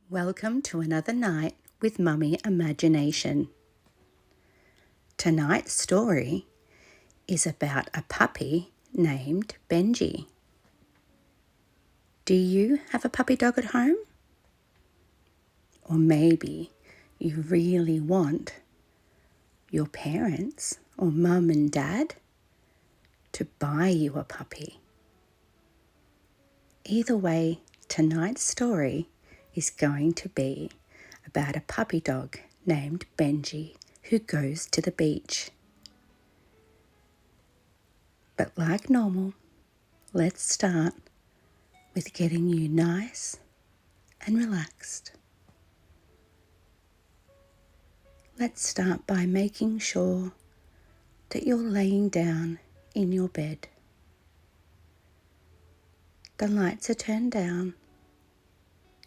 Welcome to another night with Mummy Imagination. Tonight's story is about a puppy named Benji. Do you have a puppy dog at home? Or maybe you really want your parents or mum and dad to buy you a puppy. Either way, tonight's story is going to be about a puppy dog named Benji who goes to the beach. But like normal, let's start with getting you nice and relaxed. Let's start by making sure that you're laying down in your bed. The lights are turned down,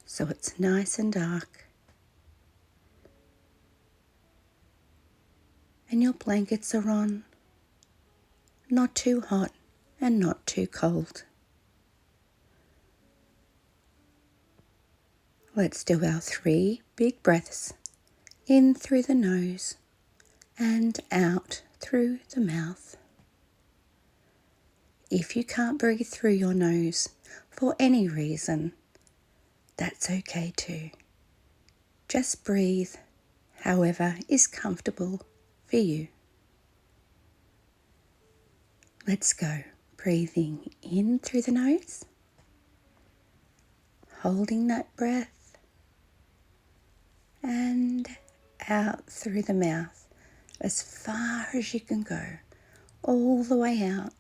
so it's nice and dark. And your blankets are on, not too hot and not too cold. Let's do our 3 big breaths, in through the nose and out through the mouth. If you can't breathe through your nose for any reason, that's okay too. Just breathe however is comfortable for you. Let's go. Breathing in through the nose, holding that breath, and out through the mouth as far as you can go, all the way out.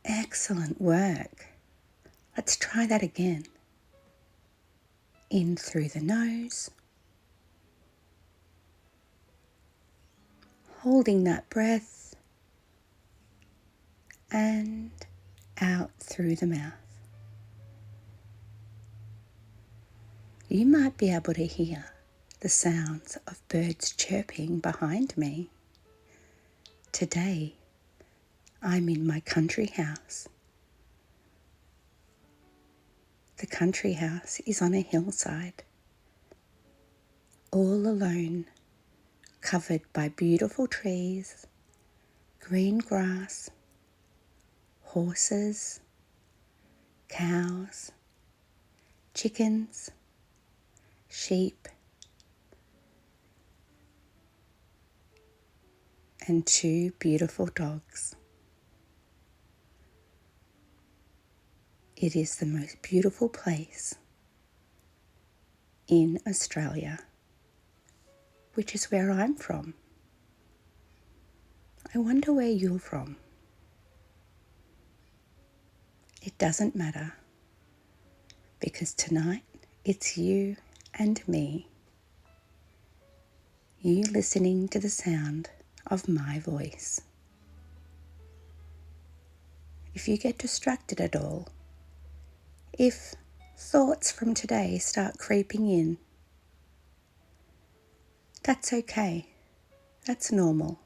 Excellent work. Let's try that again. In through the nose, holding that breath, and out through the mouth. You might be able to hear the sounds of birds chirping behind me. Today, I'm in my country house. The country house is on a hillside, all alone, covered by beautiful trees, green grass, horses, cows, chickens, sheep, and 2 beautiful dogs. It is the most beautiful place in Australia, which is where I'm from. I wonder where you're from. It doesn't matter, because tonight it's you and me. You listening to the sound of my voice. If you get distracted at all, if thoughts from today start creeping in, that's okay. That's normal.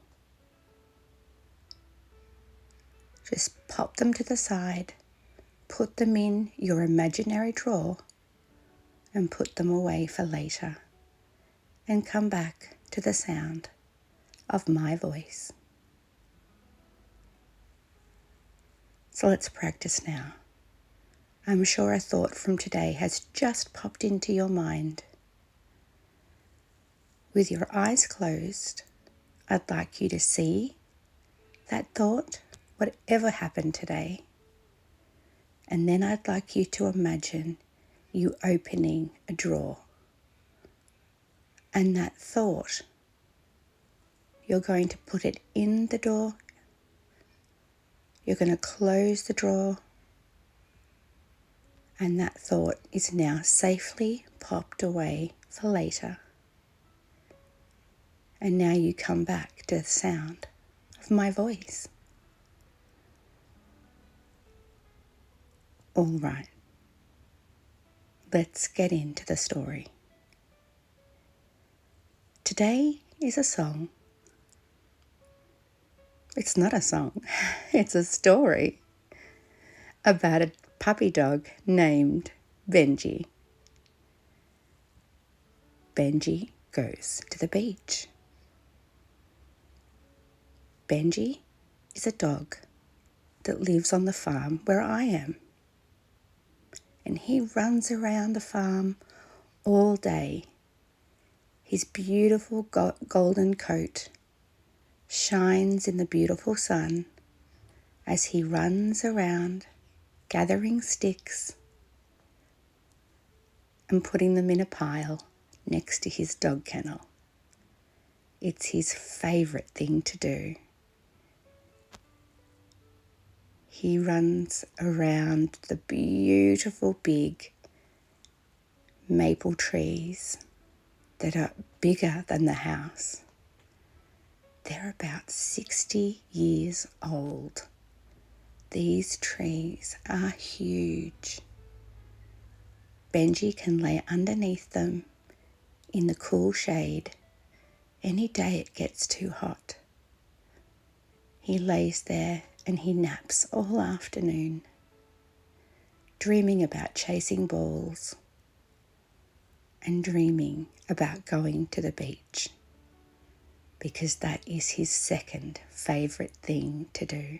Just pop them to the side, put them in your imaginary drawer, and put them away for later, and come back to the sound of my voice. So let's practice now. I'm sure a thought from today has just popped into your mind. With your eyes closed, I'd like you to see that thought, whatever happened today. And then I'd like you to imagine you opening a drawer. And that thought, you're going to put it in the door. You're going to close the drawer. And that thought is now safely popped away for later. And now you come back to the sound of my voice. All right, let's get into the story. Today is a song. It's not a song, it's a story about a puppy dog named Benji. Benji goes to the beach. Benji is a dog that lives on the farm where I am. And he runs around the farm all day. His beautiful golden coat shines in the beautiful sun as he runs around gathering sticks and putting them in a pile next to his dog kennel. It's his favourite thing to do. He runs around the beautiful big maple trees that are bigger than the house. They're about 60 years old. These trees are huge. Benji can lay underneath them in the cool shade any day it gets too hot. He lays there and he naps all afternoon, dreaming about chasing balls and dreaming about going to the beach, because that is his second favourite thing to do.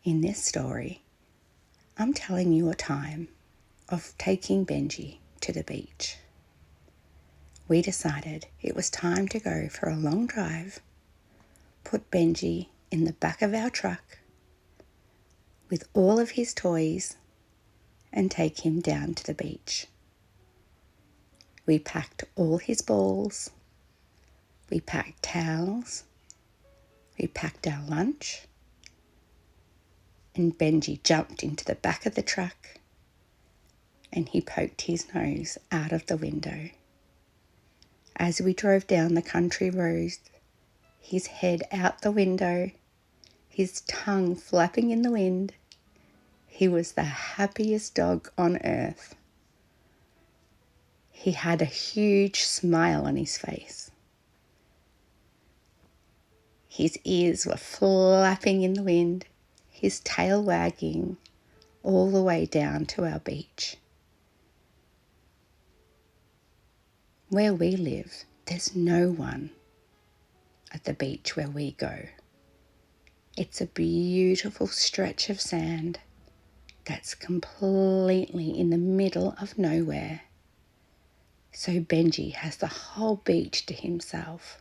In this story, I'm telling you a time of taking Benji to the beach. We decided it was time to go for a long drive, put Benji in the back of our truck with all of his toys and take him down to the beach. We packed all his balls, we packed towels, we packed our lunch, and Benji jumped into the back of the truck and he poked his nose out of the window. As we drove down the country road, his head out the window, his tongue flapping in the wind, he was the happiest dog on earth. He had a huge smile on his face. His ears were flapping in the wind, his tail wagging all the way down to our beach. Where we live, there's no one at the beach where we go. It's a beautiful stretch of sand that's completely in the middle of nowhere. So Benji has the whole beach to himself.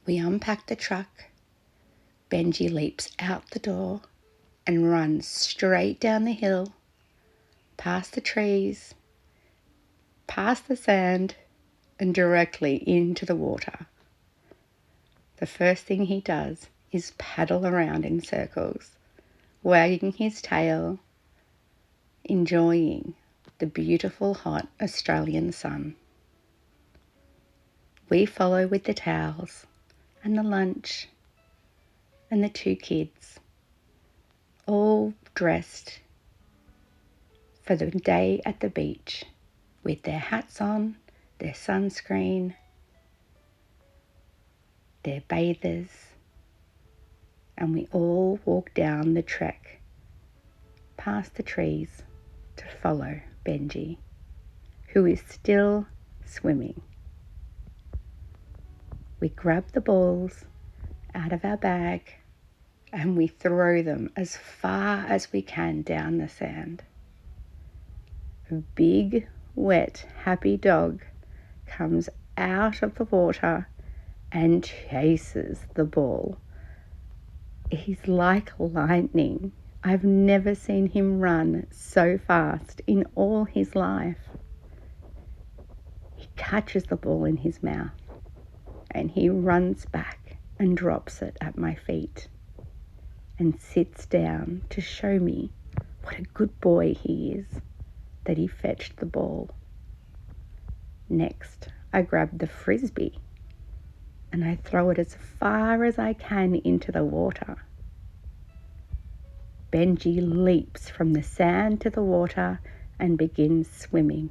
We unpack the truck. Benji leaps out the door and runs straight down the hill, past the trees, past the sand, and directly into the water. The first thing he does is paddle around in circles, wagging his tail, enjoying the beautiful hot Australian sun. We follow with the towels and the lunch and the two kids, all dressed for the day at the beach with their hats on, their sunscreen, their bathers, and we all walk down the trek past the trees to follow Benji, who is still swimming. We grab the balls out of our bag and we throw them as far as we can down the sand. A big, wet, happy dog comes out of the water and chases the ball. He's like lightning. I've never seen him run so fast in all his life. He catches the ball in his mouth and he runs back and drops it at my feet and sits down to show me what a good boy he is that he fetched the ball. Next, I grab the frisbee and I throw it as far as I can into the water. Benji leaps from the sand to the water and begins swimming.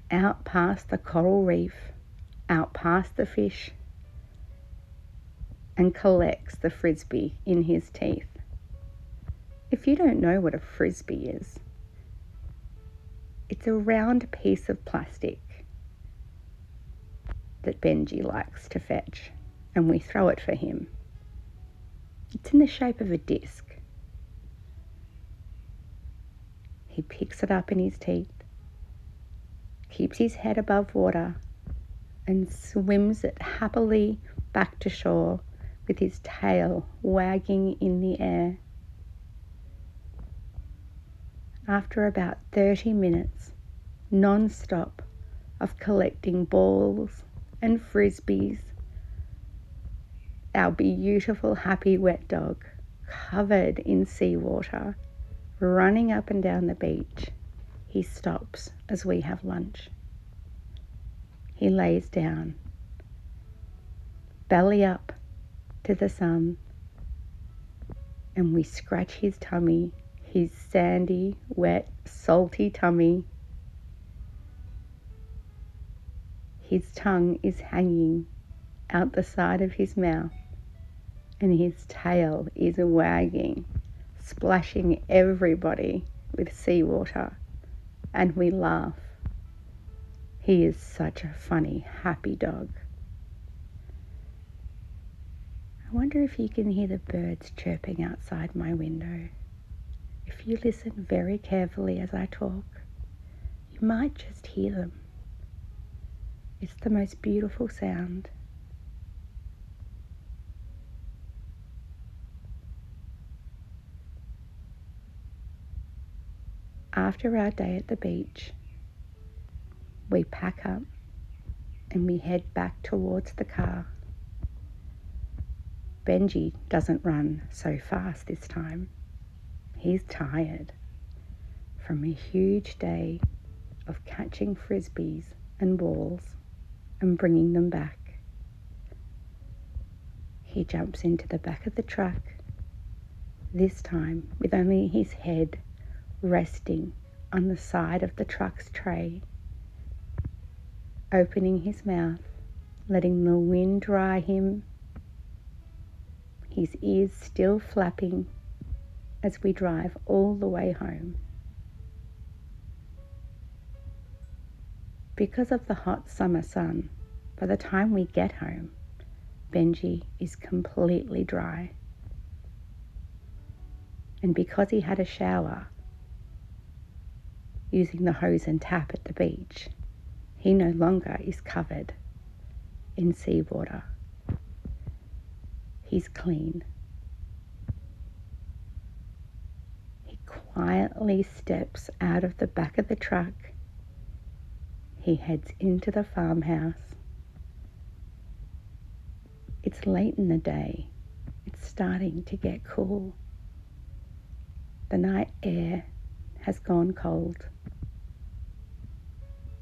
Out past the coral reef, out past the fish, and collects the frisbee in his teeth. If you don't know what a frisbee is, it's a round piece of plastic that Benji likes to fetch, and we throw it for him. It's in the shape of a disc. He picks it up in his teeth, keeps his head above water, and swims it happily back to shore with his tail wagging in the air. After about 30 minutes, non-stop, of collecting balls and frisbees, our beautiful, happy wet dog, covered in seawater, running up and down the beach, he stops as we have lunch. He lays down, belly up to the sun, and we scratch his tummy, his sandy, wet, salty tummy. His tongue is hanging out the side of his mouth, and his tail is wagging, splashing everybody with seawater, and we laugh. He is such a funny, happy dog. I wonder if you can hear the birds chirping outside my window. If you listen very carefully as I talk, you might just hear them. It's the most beautiful sound. After our day at the beach, we pack up and we head back towards the car. Benji doesn't run so fast this time. He's tired from a huge day of catching frisbees and balls and bringing them back. He jumps into the back of the truck, this time with only his head resting on the side of the truck's tray, opening his mouth, letting the wind dry him, his ears still flapping as we drive all the way home. Because of the hot summer sun, by the time we get home, Benji is completely dry. And because he had a shower using the hose and tap at the beach, he no longer is covered in seawater. He's clean. He quietly steps out of the back of the truck. He heads into the farmhouse. It's late in the day. It's starting to get cool. The night air has gone cold.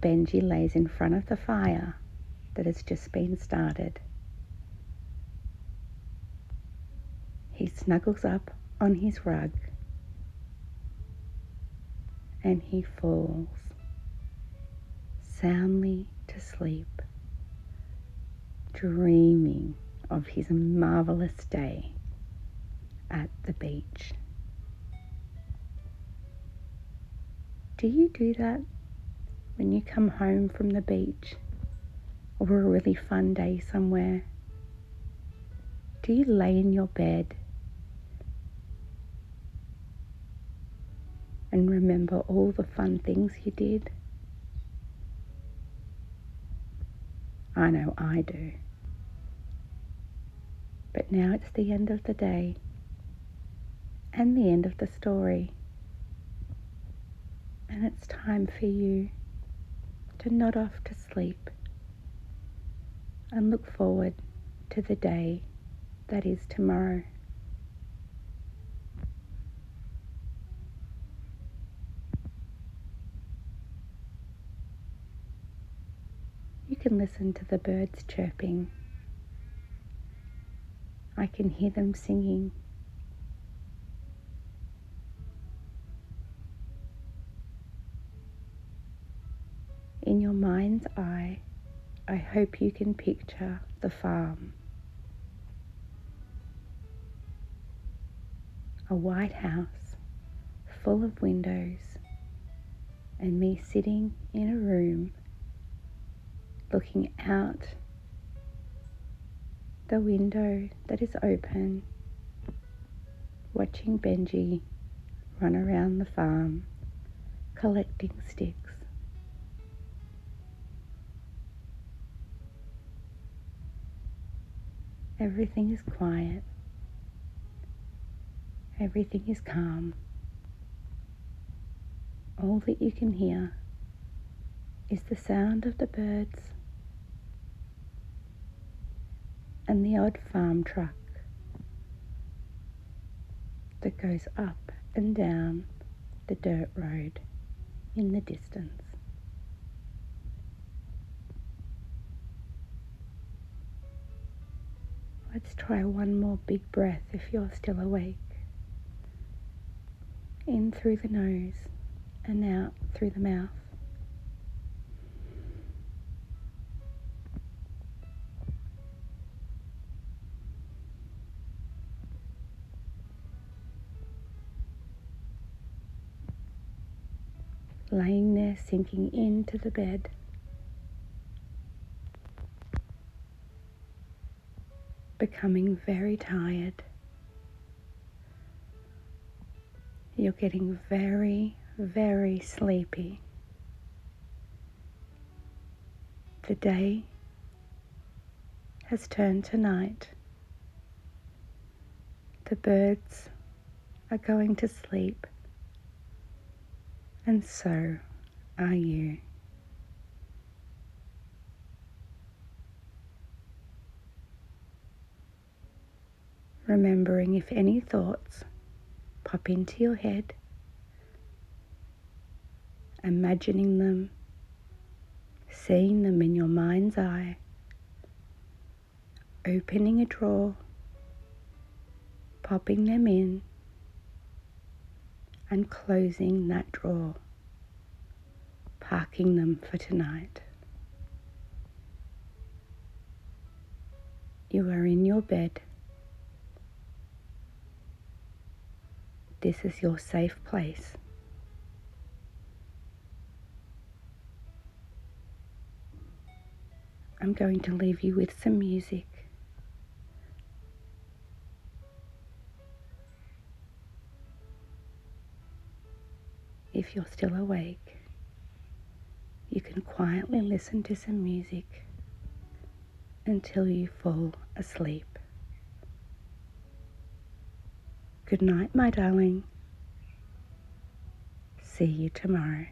Benji lays in front of the fire that has just been started. He snuggles up on his rug and he falls soundly to sleep, dreaming of his marvelous day at the beach. Do you do that when you come home from the beach or a really fun day somewhere? Do you lay in your bed and remember all the fun things you did? I know I do. But now it's the end of the day and the end of the story. And it's time for you to nod off to sleep and look forward to the day that is tomorrow. You can listen to the birds chirping. I can hear them singing. In your mind's eye, I hope you can picture the farm. a white house full of windows, and me sitting in a room looking out the window that is open, watching Benji run around the farm collecting sticks. Everything is quiet. Everything is calm. All that you can hear is the sound of the birds and the odd farm truck that goes up and down the dirt road in the distance. Let's try one more big breath if you're still awake. In through the nose and out through the mouth. Laying there, sinking into the bed. Becoming very tired. You're getting very, very sleepy. The day has turned to night. The birds are going to sleep, and so are you. Remembering if any thoughts pop into your head, imagining them, seeing them in your mind's eye, opening a drawer, popping them in, and closing that drawer, parking them for tonight. You are in your bed. This is your safe place. I'm going to leave you with some music. If you're still awake, you can quietly listen to some music until you fall asleep. Good night, my darling. See you tomorrow.